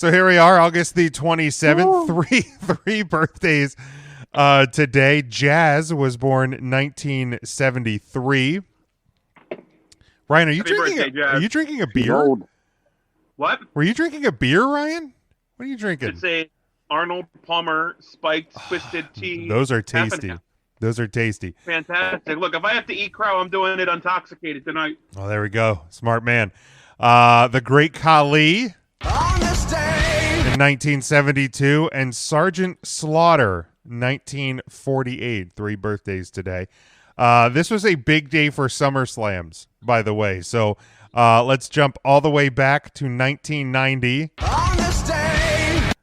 So here we are, August the 27th. Three birthdays today. Jazz was born 1973. Ryan, are you drinking a beer? Old. What? Were you drinking a beer, Ryan? What are you drinking? It's a Arnold Palmer spiked twisted tea. Those are tasty. Those are tasty. Fantastic. Look, if I have to eat crow, I'm doing it intoxicated tonight. Oh, there we go. Smart man. The Great Khali in 1972 and Sergeant Slaughter 1948. Three birthdays today. This was a big day for SummerSlams, by the way. So let's jump all the way back to 1990.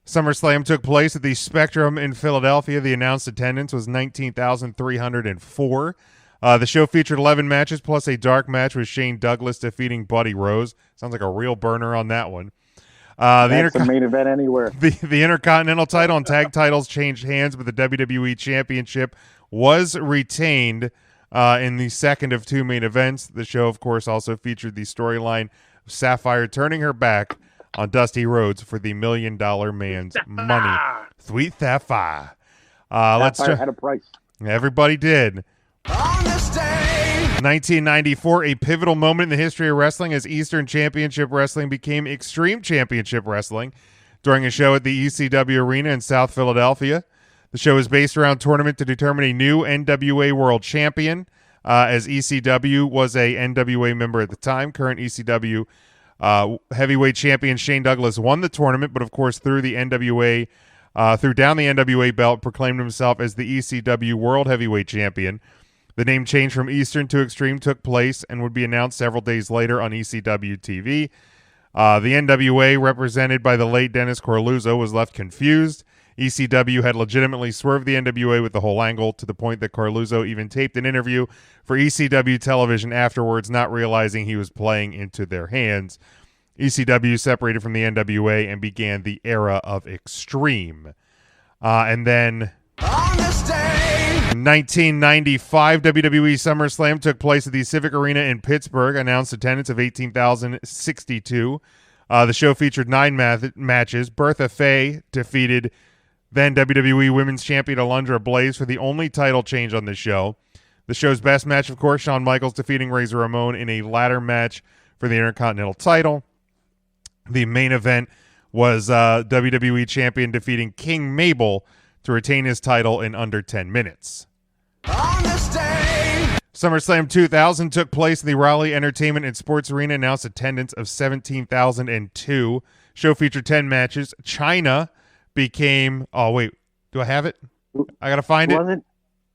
SummerSlam took place at the Spectrum in Philadelphia. The announced attendance was 19,304. The show featured 11 matches plus a dark match with Shane Douglas defeating Buddy Rose. Sounds like a real burner on that one. That's the main event anywhere. The Intercontinental title and tag titles changed hands, but the WWE Championship was retained in the second of two main events. The show, of course, also featured the storyline of Sapphire turning her back on Dusty Rhodes for the $1 Million Man's money. Sweet Sapphire. Sapphire had a price. Everybody did. 1994, a pivotal moment in the history of wrestling as Eastern Championship Wrestling became Extreme Championship Wrestling during a show at the ECW Arena in South Philadelphia. The show is based around a tournament to determine a new NWA World Champion, as ECW was a NWA member at the time. Current ECW heavyweight champion Shane Douglas won the tournament, but of course threw down the NWA belt, proclaimed himself as the ECW World Heavyweight Champion. The name change from Eastern to Extreme took place and would be announced several days later on ECW TV. The NWA, represented by the late Dennis Coralluzzo, was left confused. ECW had legitimately swerved the NWA with the whole angle, to the point that Coralluzzo even taped an interview for ECW television afterwards, not realizing he was playing into their hands. ECW separated from the NWA and began the era of Extreme. And then in 1995, WWE SummerSlam took place at the Civic Arena in Pittsburgh, announced attendance of 18,062. The show featured 9 matches. Bertha Faye defeated then WWE Women's Champion Alundra Blaze for the only title change on the show. The show's best match, of course, Shawn Michaels defeating Razor Ramon in a ladder match for the Intercontinental title. The main event was WWE Champion defeating King Mabel to retain his title in under 10 minutes. SummerSlam 2000 took place in the Raleigh Entertainment and Sports Arena, announced attendance of 17,002. Show featured 10 matches. China became... Oh, wait. Do I have it? I got to find it.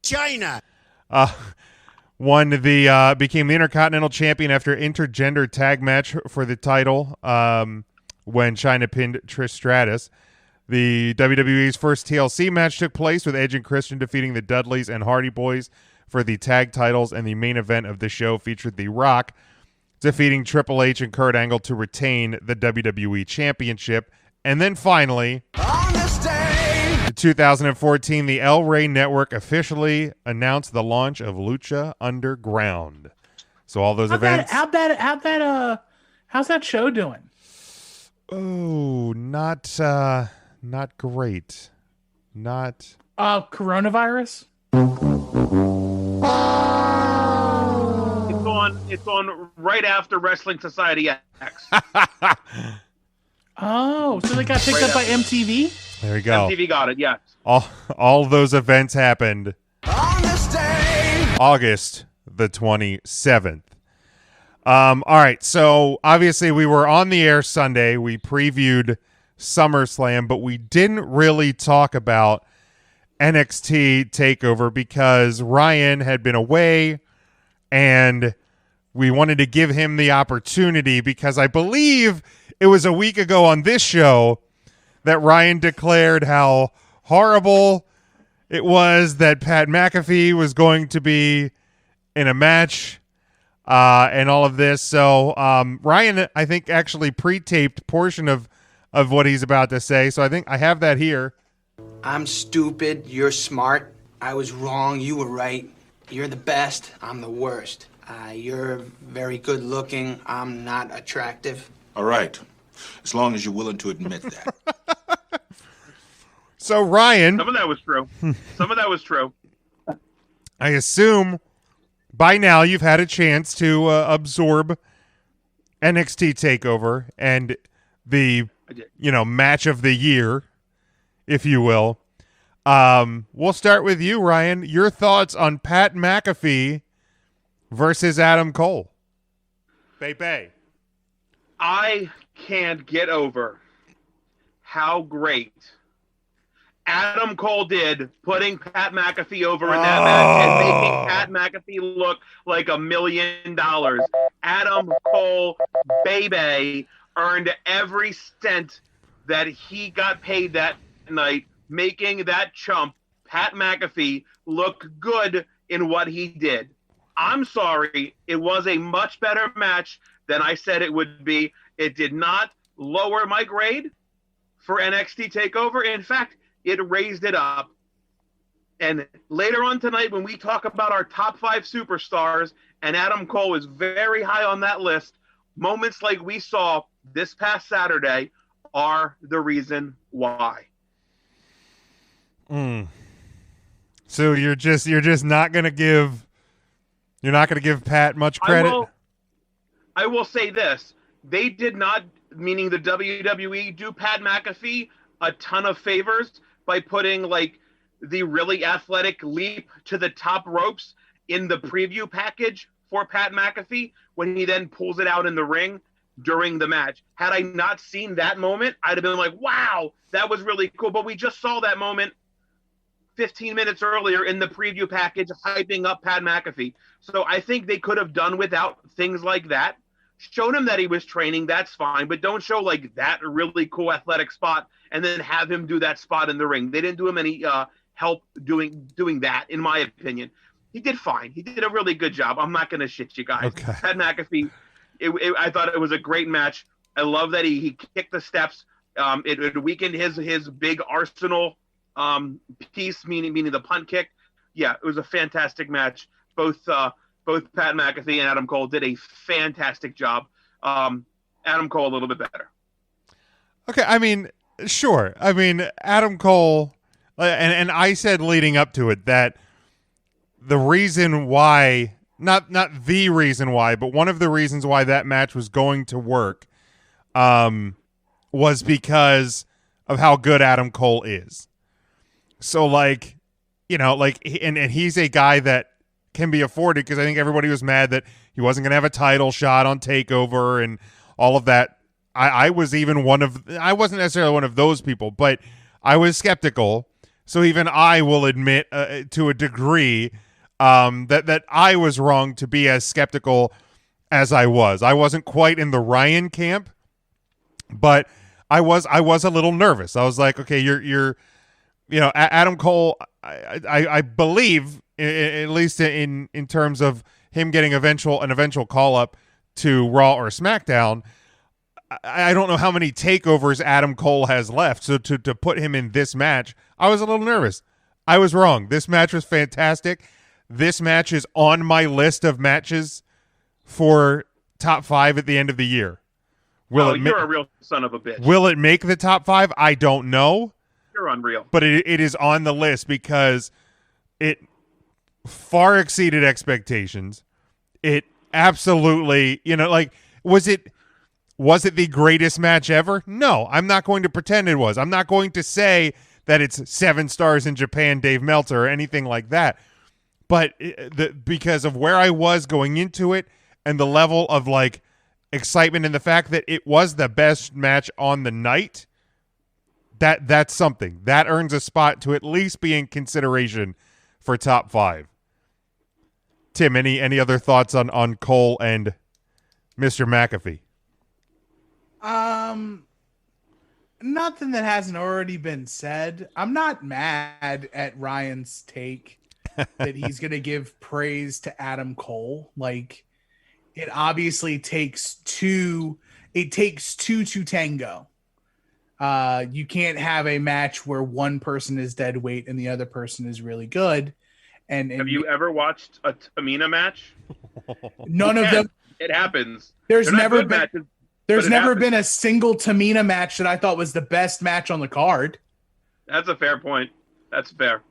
China. Became the Intercontinental Champion after intergender tag match for the title when China pinned Trish Stratus. The WWE's first TLC match took place with Edge and Christian defeating the Dudleys and Hardy Boys for the tag titles, and the main event of the show featured The Rock defeating Triple H and Kurt Angle to retain the WWE Championship. And then finally, in 2014, the El Rey Network officially announced the launch of Lucha Underground. So all those events. How's that show doing? Oh, not great. Not. Coronavirus. It's on right after Wrestling Society X. Oh, so they got picked up by MTV? There you go. MTV got it, yeah. All those events happened on this day, August the 27th. All right, so obviously we were on the air Sunday. We previewed SummerSlam, but we didn't really talk about NXT TakeOver because Ryan had been away, and we wanted to give him the opportunity because I believe it was a week ago on this show that Ryan declared how horrible it was that Pat McAfee was going to be in a match and all of this. So Ryan, I think, actually pre-taped portion of what he's about to say. So I think I have that here. I'm stupid. You're smart. I was wrong. You were right. You're the best. I'm the worst. You're very good looking. I'm not attractive. All right. as long as you're willing to admit that. So, Ryan. Some of that was true. Some of that was true. I assume by now you've had a chance to absorb NXT TakeOver and the, match of the year, if you will. We'll start with you, Ryan. Your thoughts on Pat McAfee versus Adam Cole. Bay. I can't get over how great Adam Cole did putting Pat McAfee over in that match and making Pat McAfee look like $1 million. Adam Cole, baby, earned every cent that he got paid that night, making that chump, Pat McAfee, look good in what he did. I'm sorry, it was a much better match than I said it would be. It did not lower my grade for NXT TakeOver. In fact, it raised it up. And later on tonight, when we talk about our top 5 superstars, and Adam Cole is very high on that list, moments like we saw this past Saturday are the reason why. So you're just not gonna give Pat much credit? I will say this. They did not, meaning the WWE, do Pat McAfee a ton of favors by putting like the really athletic leap to the top ropes in the preview package for Pat McAfee when he then pulls it out in the ring during the match. Had I not seen that moment, I'd have been like, wow, that was really cool. But we just saw that moment 15 minutes earlier in the preview package hyping up Pat McAfee. So I think they could have done without things like that. Showed him that he was training, that's fine, but don't show like that really cool athletic spot and then have him do that spot in the ring. They didn't do him any help doing that, in my opinion. He did fine. He did a really good job. I'm not going to shit you guys. Okay. Pat McAfee, I thought it was a great match. I love that he kicked the steps. It weakened his big arsenal piece, meaning the punt kick. Yeah, it was a fantastic match. Both Pat McAfee and Adam Cole did a fantastic job. Adam Cole a little bit better. Okay, I mean, sure. I mean, Adam Cole, and I said leading up to it that the reason why, not the reason why, but one of the reasons why that match was going to work was because of how good Adam Cole is. So, like, and he's a guy that can be afforded, because I think everybody was mad that he wasn't going to have a title shot on TakeOver and all of that. I was even I wasn't necessarily one of those people, but I was skeptical. So even I will admit to a degree that I was wrong to be as skeptical as I was. I wasn't quite in the Ryan camp, but I was a little nervous. I was like, okay, you're Adam Cole, I believe, at least in terms of him getting an eventual call up to Raw or SmackDown. I don't know how many takeovers Adam Cole has left. So to put him in this match, I was a little nervous. I was wrong. This match was fantastic. This match is on my list of matches for top 5 at the end of the year. You're a real son of a bitch. Will it make the top 5? I don't know. You're unreal. But it is on the list because it far exceeded expectations. It absolutely, was it the greatest match ever? No, I'm not going to pretend it was. I'm not going to say that it's 7 stars in Japan, Dave Meltzer, or anything like that. But because of where I was going into it and the level of like excitement and the fact that it was the best match on the night, that's something that earns a spot to at least be in consideration for top 5. Tim, any other thoughts on Cole and Mr. McAfee? Nothing that hasn't already been said. I'm not mad at Ryan's take that he's going to give praise to Adam Cole. Like, it obviously takes two to tango. You can't have a match where one person is dead weight and the other person is really good. And have you ever watched a Tamina match? None of them. It happens. There's never been. Matches. There's never been a single Tamina match that I thought was the best match on the card. That's a fair point. That's fair.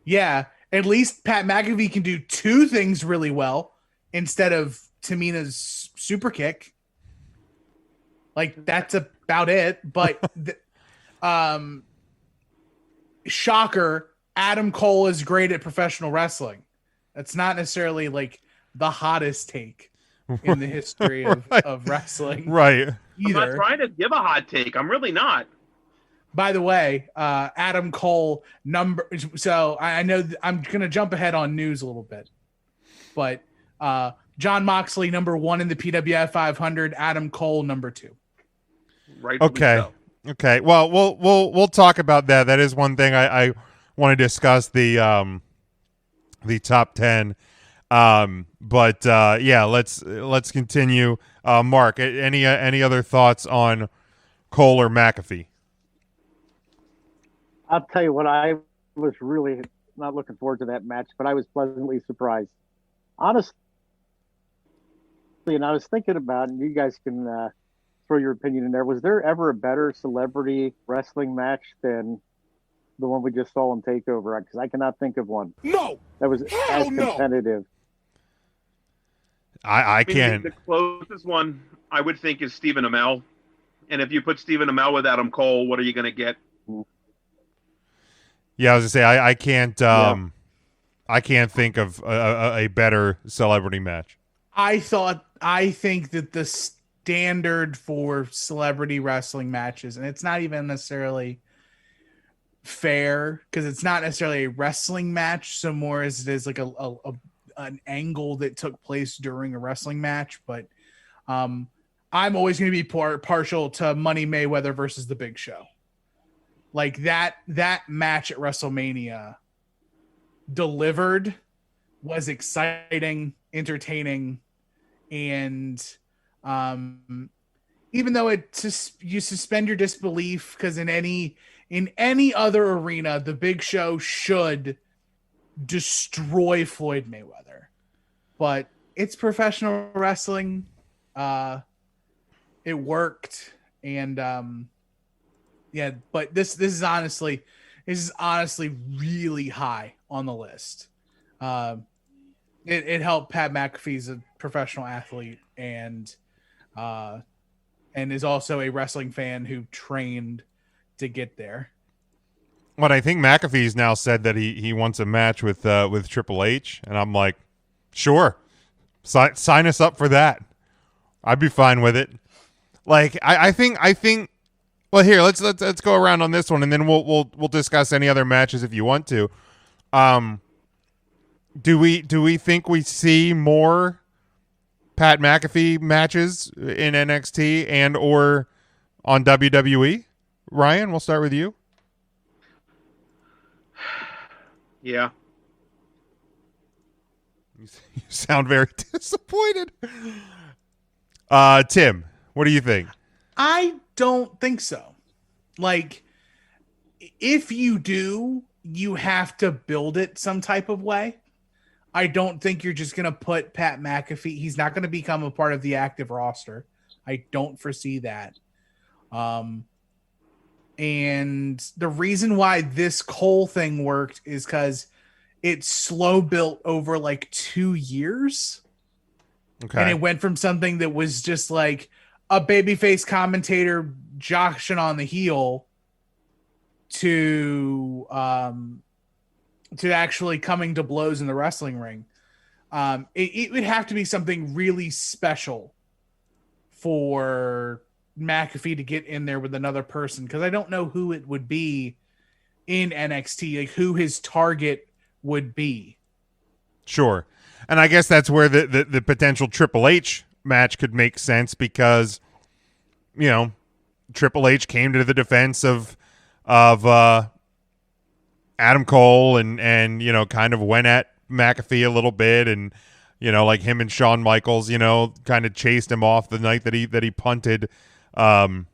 Yeah, at least Pat McAfee can do two things really well instead of Tamina's super kick. Like, that's about it. But shocker, Adam Cole is great at professional wrestling. That's not necessarily like the hottest take in the history of wrestling. Right. Either. I'm not trying to give a hot take. I'm really not. By the way, Adam Cole so I know I'm going to jump ahead on news a little bit, but John Moxley, number 1 in the PWF 500, Adam Cole, number 2. Right. Okay. So. Okay. Well, we'll talk about that. That is one thing I want to discuss, the top 10. But yeah, let's continue. Mark, any other thoughts on Cole or McAfee? I'll tell you what, I was really not looking forward to that match, but I was pleasantly surprised. Honestly, and I was thinking about, and you guys can throw your opinion in there, was there ever a better celebrity wrestling match than the one we just saw on TakeOver? Because I cannot think of one. No! That was as competitive. I can't. The closest one I would think is Stephen Amell. And if you put Stephen Amell with Adam Cole, what are you going to get? Yeah, I was gonna say I can't. I can't think of a better celebrity match. I think that the standard for celebrity wrestling matches, and it's not even necessarily fair because it's not necessarily a wrestling match so more as it is like an angle that took place during a wrestling match. But I'm always going to be partial to Money Mayweather versus The Big Show. Like that match at WrestleMania delivered, was exciting, entertaining, and even though you suspend your disbelief because in any other arena, The Big Show should destroy Floyd Mayweather, but it's professional wrestling. It worked, and yeah, but this is honestly really high on the list. It helped Pat McAfee's a professional athlete and is also a wrestling fan who trained to get there. But I think McAfee's now said that he wants a match with Triple H, and I'm like, sure, sign us up for that. I'd be fine with it. Like I think. Well, here let's go around on this one, and then we'll discuss any other matches if you want to. Do we think we see more Pat McAfee matches in NXT and or on WWE? Ryan, we'll start with you. Yeah. You sound very disappointed. Tim, what do you think? I don't think so. Like, if you do, you have to build it some type of way. I don't think you're just going to put Pat McAfee. He's not going to become a part of the active roster. I don't foresee that. And the reason why this Cole thing worked is because it's slow built over like 2 years. Okay. And it went from something that was just like a babyface commentator joshing on the heel to actually coming to blows in the wrestling ring. It would have to be something really special for McAfee to get in there with another person, because I don't know who it would be in NXT, like who his target would be. Sure. And I guess that's where the potential Triple H match could make sense, because Triple H came to the defense of Adam Cole and kind of went at McAfee a little bit, and like him and Shawn Michaels kind of chased him off the night that he punted Adam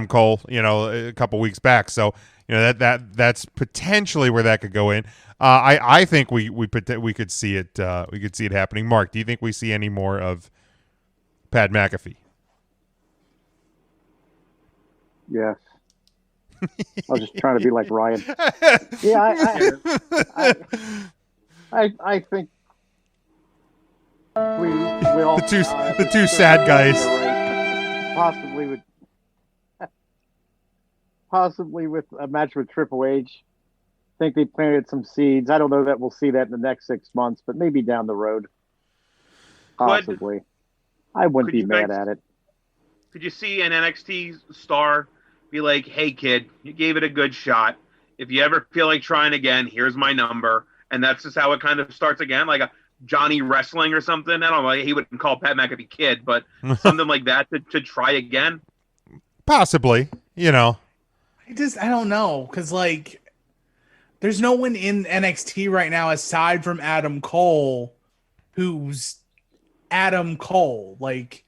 Cole a couple weeks back. So that's potentially where that could go in. I think we could see it happening. Mark, do you think we see any more of Pat McAfee? Yes. I was just trying to be like Ryan. Yeah, I think we all the two sad guys. Right. Possibly with a match with Triple H. I think they planted some seeds. I don't know that we'll see that in the next 6 months, but maybe down the road. Possibly. I wouldn't be mad at it. Could you see an NXT star be like, "Hey kid, you gave it a good shot. If you ever feel like trying again, here's my number." And that's just how it kind of starts again, like a Johnny Wrestling or something. I don't know. He wouldn't call Pat McAfee kid, but something like that to try again. Possibly, you know. I don't know, because like there's no one in NXT right now aside from Adam Cole who's Adam Cole, like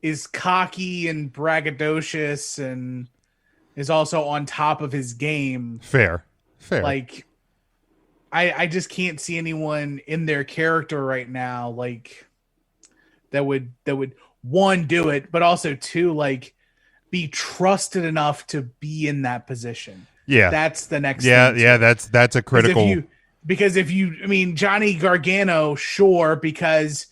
is cocky and braggadocious and is also on top of his game. Fair. Like I just can't see anyone in their character right now like that would one, do it, but also two, like be trusted enough to be in that position. Yeah. That's the next thing. Yeah, that's a critical. Because if you Johnny Gargano, sure, because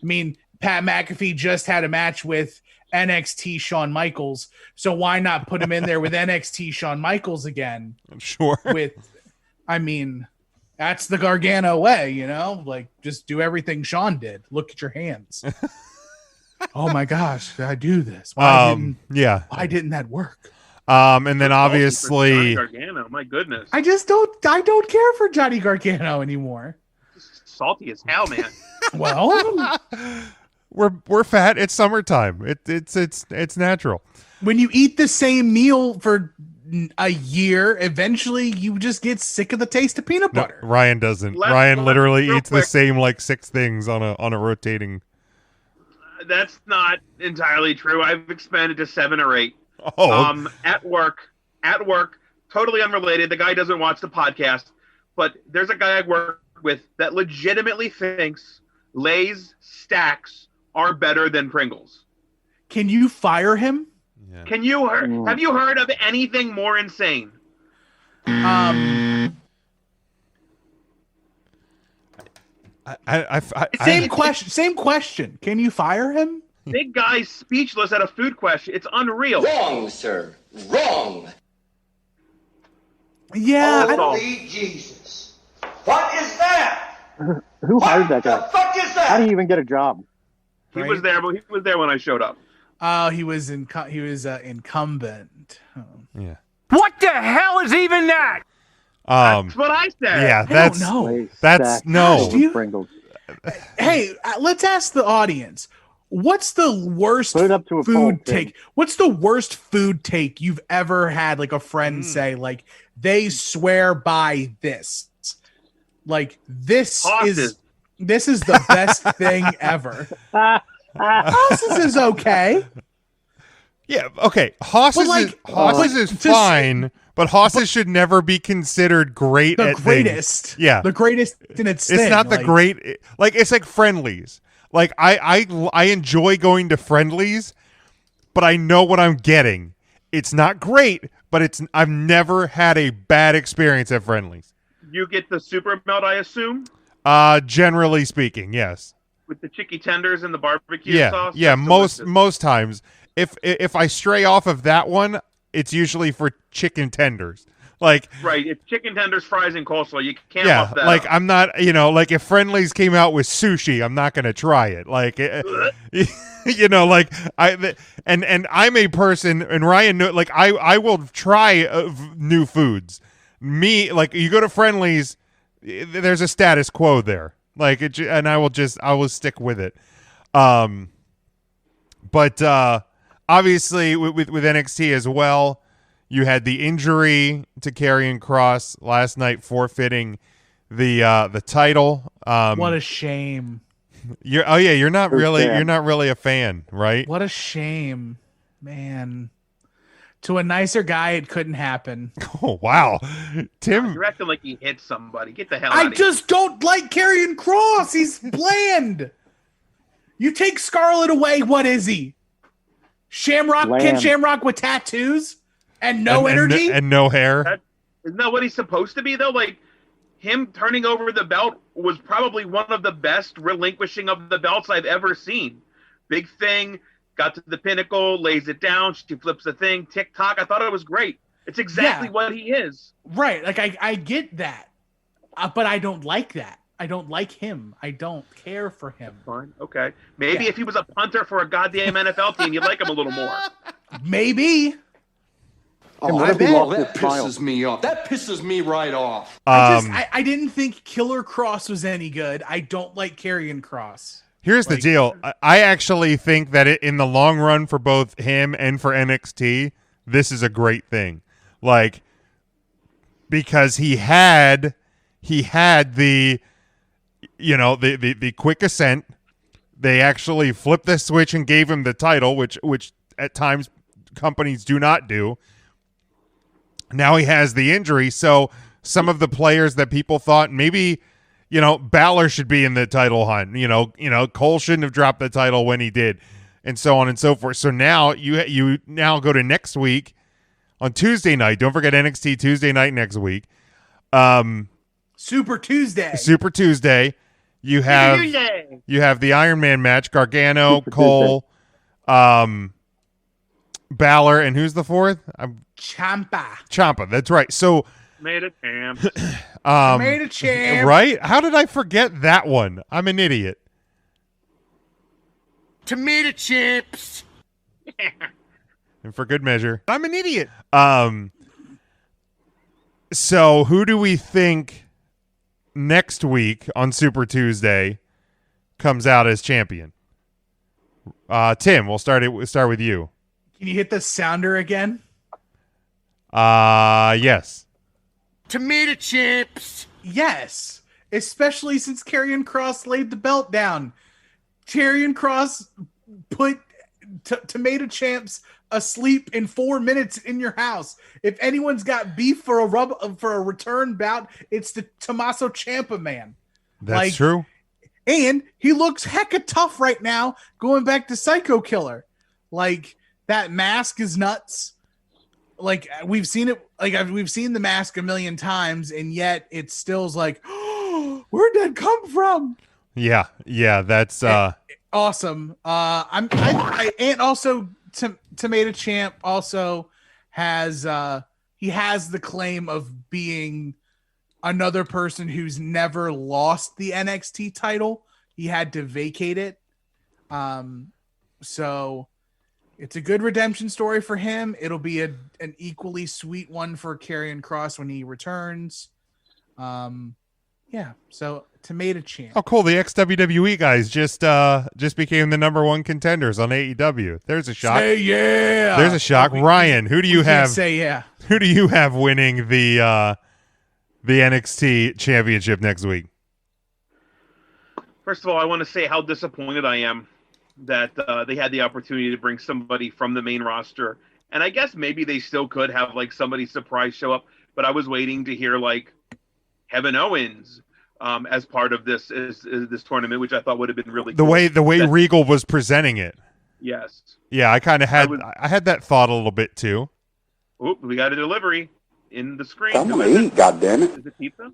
Pat McAfee just had a match with NXT Shawn Michaels, so why not put him in there with NXT Shawn Michaels again? Sure. That's the Gargano way, you know? Like, just do everything Shawn did. Look at your hands. Oh my gosh, did I do this? Why didn't that work? And then obviously Gargano, my goodness. I don't care for Johnny Gargano anymore. Salty as hell, man. Well, we're fat. It's summertime. It's natural. When you eat the same meal for a year, eventually you just get sick of the taste of peanut butter. No, Ryan doesn't. Ryan literally eats the same like 6 things on a rotating. That's not entirely true. I've expanded to 7 or 8. Oh. At work, totally unrelated. The guy doesn't watch the podcast, but there's a guy I work with that legitimately thinks Lay's stacks are better than Pringles. Can you fire him? Yeah. Have you heard of anything more insane? Same question. Can you fire him? Big guy's speechless at a food question. It's unreal. Wrong, sir. Wrong. Yeah. Holy Jesus. What is that? Who hired that guy? What the fuck is that? How do you even get a job? He was there, but he was there when I showed up. Oh, he was incumbent. Oh. Yeah. What the hell is even that? That's what I said. Yeah, that's no. That's no. Hey, let's ask the audience. What's the worst food take? What's the worst food take you've ever had? Like a friend say, like they swear by this. Like this is the best thing ever. Hosses is okay. Yeah, okay. Hosses is fine, but Hosses should never be considered great at greatest. Things. Yeah. The greatest in its It's thing. not the great like it's like Friendlies. Like I enjoy going to Friendlies, but I know what I'm getting. It's not great, but I've never had a bad experience at Friendlies. You get the super melt, I assume? Generally speaking, yes. With the chicky tenders and the barbecue sauce? Yeah, most times. If I stray off of that one, it's usually for chicken tenders. Like right, it's chicken tenders, fries, and coleslaw. You can't yeah, muff that like up. I'm not, like if Friendlies came out with sushi, I'm not gonna try it. Like, like and I'm a person, and Ryan, like I will try new foods. Me, like you go to Friendlies, there's a status quo there. Like and I will stick with it. But obviously with NXT as well. You had the injury to Karrion Kross last night, forfeiting the title. What a shame! You're not really a fan, right? What a shame, man. To a nicer guy, it couldn't happen. Oh wow, Tim! You're acting like he hit somebody. Get the hell out of here! I just don't like Karrion Kross. He's bland. You take Scarlett away, what is he? Shamrock? Lamb. Ken Shamrock with tattoos? and no energy and no hair. Isn't that what he's supposed to be though? Like him turning over the belt was probably one of the best relinquishing of the belts I've ever seen. Big thing, got to the pinnacle, lays it down, she flips the thing, tick-tock. I thought it was great. It's exactly what he is. Right. Like I get that, but I don't like that. I don't like him. I don't care for him. Fine. Okay. Maybe if he was a punter for a goddamn NFL team, you'd like him a little more. Maybe. Oh, I bet. that pisses me off. That pisses me right off. I didn't think Killer Cross was any good. I don't like Karrion Kross. Here's the deal. I actually think that in the long run for both him and for NXT, this is a great thing. Like, because he had the, you know, the quick ascent. They actually flipped the switch and gave him the title, which at times companies do not do. Now he has the injury, so some of the players that people thought maybe, you know, Balor should be in the title hunt. You know, Cole shouldn't have dropped the title when he did, and so on and so forth. So now you now go to next week on Tuesday night. Don't forget NXT Tuesday night next week. Super Tuesday. Super Tuesday. You have the Iron Man match: Gargano, Super Cole, Balor, and who's the fourth? Ciampa. That's right. So made a champ. Made a champ. Right? How did I forget that one? I'm an idiot. Tomato chips. And for good measure, I'm an idiot. So who do we think next week on Super Tuesday comes out as champion? Tim, we'll start with you. Can you hit the sounder again? Yes. Tomato chips. Yes. Especially since Karrion Kross laid the belt down. Karrion Kross put Tomato Champs asleep in 4 minutes in your house. If anyone's got beef for a return bout, it's the Tommaso Ciampa man. That's true. And he looks hecka tough right now, going back to Psycho Killer. Like, that mask is nuts. Like, we've seen it. Like, we've seen the mask a million times, and yet it still's like, oh, where'd that come from? Yeah, that's awesome. And also Tomato Champ also has he has the claim of being another person who's never lost the NXT title. He had to vacate it. So it's a good redemption story for him. It'll be an equally sweet one for Karrion Kross when he returns. Yeah, so Tomato Champ. Oh, cool. The ex-WWE guys just became the number one contenders on AEW. There's a shock. Say yeah. There's a shock. Ryan, who do you have? Say yeah. Who do you have winning the NXT championship next week? First of all, I want to say how disappointed I am that they had the opportunity to bring somebody from the main roster. And I guess maybe they still could have like somebody surprise show up, but I was waiting to hear like Kevin Owens as part of this tournament, which I thought would have been really cool. The way Regal was presenting it. Yes. Yeah, I kind of had that thought a little bit too. Oop, we got a delivery in the screen. I'm gonna eat, goddammit. Is it pizza?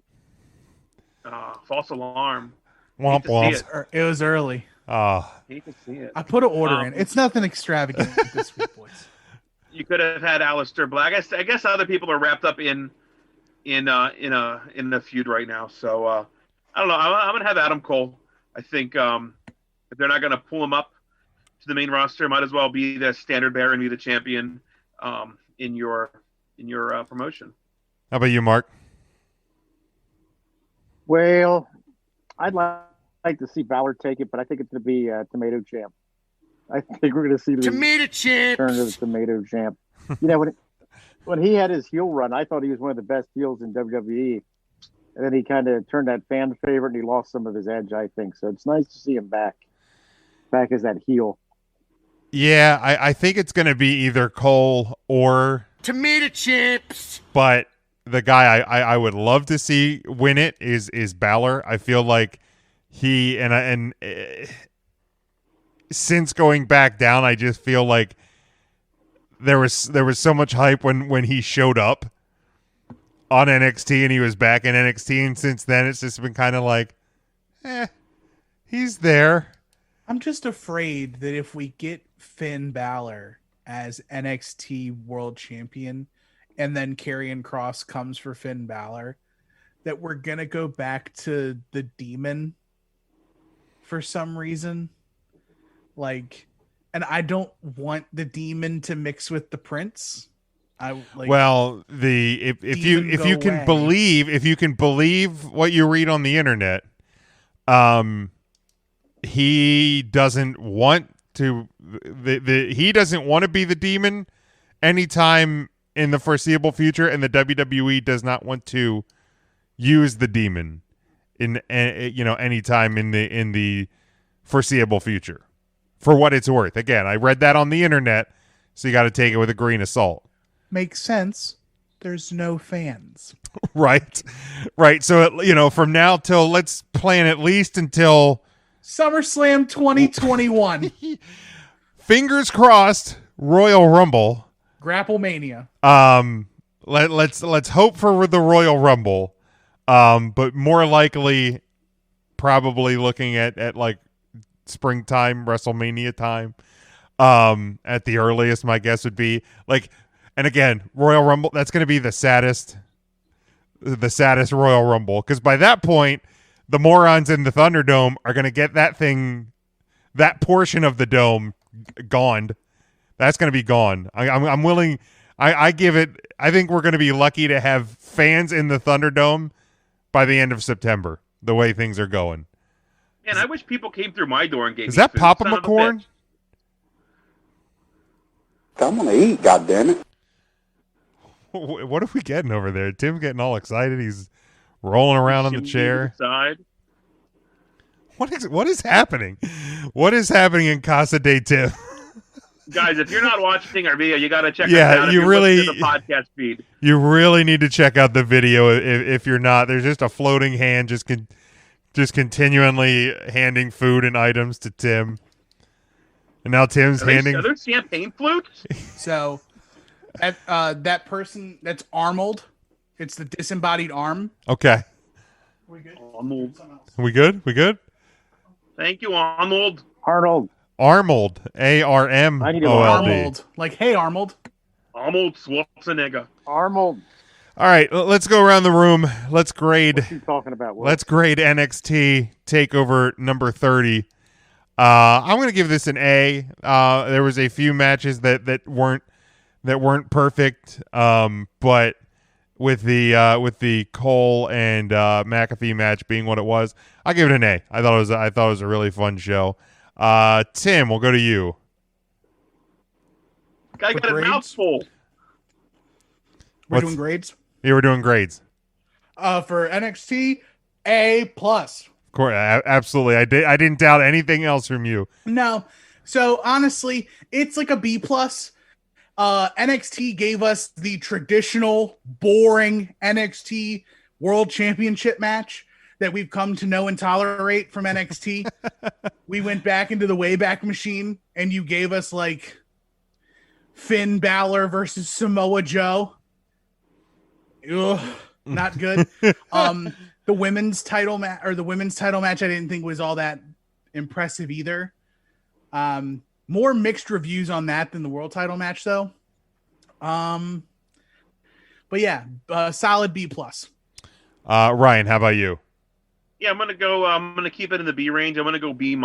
False alarm. Womp womp. It was early. Hate to see it. I put an order in. It's nothing extravagant this week, boys. You could have had Aleister Black. I guess other people are wrapped up in a feud right now. So I don't know. I'm gonna have Adam Cole. I think if they're not gonna pull him up to the main roster, might as well be the standard bearer and be the champion in your promotion. How about you, Mark? Well, I'd like to see Balor take it, but I think it's going to be Tomato Champ. I think we're going to see the Tomato chips. turn to the Tomato Champ. You know, when he had his heel run, I thought he was one of the best heels in WWE. And then he kind of turned that fan favorite, and he lost some of his edge, I think. So it's nice to see him back as that heel. Yeah, I think it's going to be either Cole or Tomato chips. But the guy I would love to see win it is Balor. I feel like he and since going back down, I just feel like there was so much hype when he showed up on NXT and he was back in NXT, and since then it's just been kind of like, he's there. I'm just afraid that if we get Finn Balor as NXT World Champion and then Karrion Kross comes for Finn Balor, that we're going to go back to the Demon for some reason. Like, and I don't want the Demon to mix with the Prince. Well, if you can believe what you read on the internet, he doesn't want to he doesn't want to be the Demon anytime in the foreseeable future, and the WWE does not want to use the Demon in anytime in the foreseeable future. For what it's worth, again, I read that on the internet, so you got to take it with a grain of salt. Makes sense. There's no fans. Right. So from now till, let's plan at least until SummerSlam 2021. Fingers crossed, Royal Rumble. Grapplemania. Let's hope for the Royal Rumble. But more likely probably looking at like springtime, WrestleMania time. At the earliest, my guess would be like, and again, Royal Rumble, that's going to be the saddest Royal Rumble, because by that point, the morons in the Thunderdome are going to get that portion of the dome gone. That's going to be gone. I'm willing. I think we're going to be lucky to have fans in the Thunderdome by the end of September, the way things are going. Man, I wish people came through my door and gave me Is that food. Papa Son of a McCorn? bitch. I'm gonna eat, goddammit. What are we getting over there? Tim's getting all excited. He's rolling around on the chair. Side. What is happening? What is happening in Casa de Tim? Guys, if you're not watching our video, you got to check us Yeah, out. If you you're really- listening to the podcast feed. You really need to check out the video if you're not. There's just a floating hand just continually handing food and items to Tim. And now Tim's handing. Are there champagne flutes? So that person, that's Arnold. It's the disembodied arm. Okay. We good? Arnold. We good? We good? Thank you, Arnold. Arnold. Armold. ARMOLD. Arnold. Like, hey, Arnold. Arnold Schwarzenegger. Arnold. All right, let's go around the room. Let's grade. What are you talking about, Will? Let's grade NXT Takeover number 30. I'm going to give this an A. There was a few matches that weren't perfect, but with the Cole and McAfee match being what it was, I'll give it an A. I thought it was a really fun show. Tim, we'll go to you. Guy got a mouthful. We're doing grades. You were doing grades. For NXT, A+. Of course, absolutely. I didn't doubt anything else from you. No. So honestly, it's like a B+. NXT gave us the traditional, boring NXT World Championship match that we've come to know and tolerate from NXT. We went back into the Wayback Machine, and you gave us like Finn Balor versus Samoa Joe. Ugh, not good. The women's title match I didn't think was all that impressive either. More mixed reviews on that than the world title match though. But yeah, solid B+. Ryan, how about you? Yeah, I'm gonna keep it in the B range. I'm gonna go B-,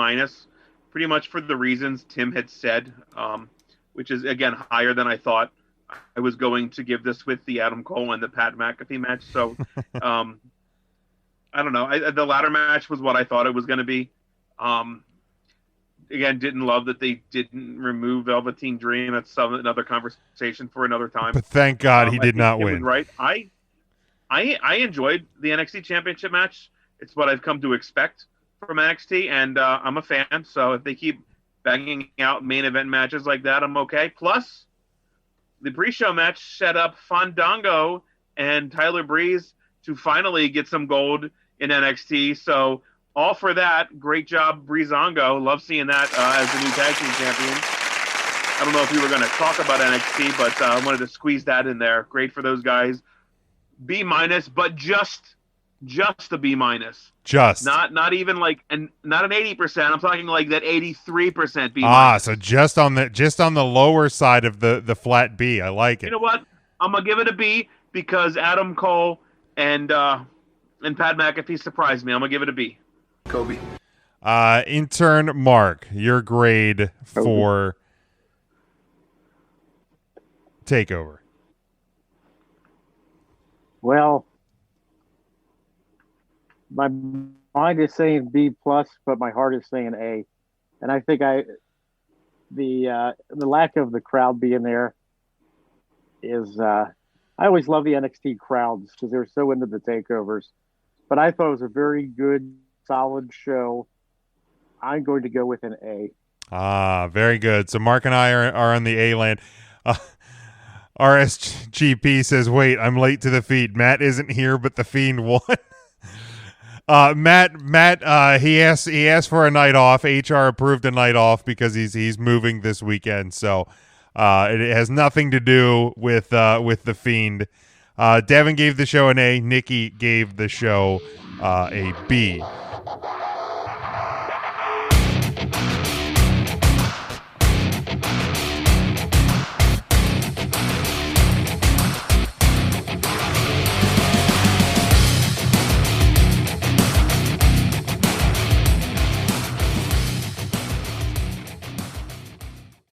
pretty much for the reasons Tim had said, which is again higher than I thought I was going to give this with the Adam Cole and the Pat McAfee match. So, I don't know. The latter match was what I thought it was going to be. Again, didn't love that they didn't remove Velveteen Dream. That's another conversation for another time. But thank God he did not win. Right. I enjoyed the NXT Championship match. It's what I've come to expect from NXT, and I'm a fan. So if they keep banging out main event matches like that, I'm okay. Plus, the pre-show match set up Fandango and Tyler Breeze to finally get some gold in NXT. So all for that. Great job, Breezango. Love seeing that as the new tag team champion. I don't know if we were going to talk about NXT, but I wanted to squeeze that in there. Great for those guys. B-, but just a B-. Just not even like not an 80%. I'm talking like that 83% B-. So just on the lower side of the flat B. I like it. You know what? I'm gonna give it a B because Adam Cole and Pat McAfee surprised me. I'm gonna give it a B. Kobe. Intern Mark, your grade for TakeOver. Well, my mind is saying B plus, but my heart is saying A, and I think the lack of the crowd being there is. I always love the NXT crowds because they're so into the takeovers, but I thought it was a very good, solid show. I'm going to go with an A. Very good. So Mark and I are on the A land. RSGP says, "Wait, I'm late to the feed. Matt isn't here, but the Fiend won." Matt, he asked for a night off. HR approved a night off because he's moving this weekend. So, it has nothing to do with the Fiend. Devin gave the show an A. Nikki gave the show a B.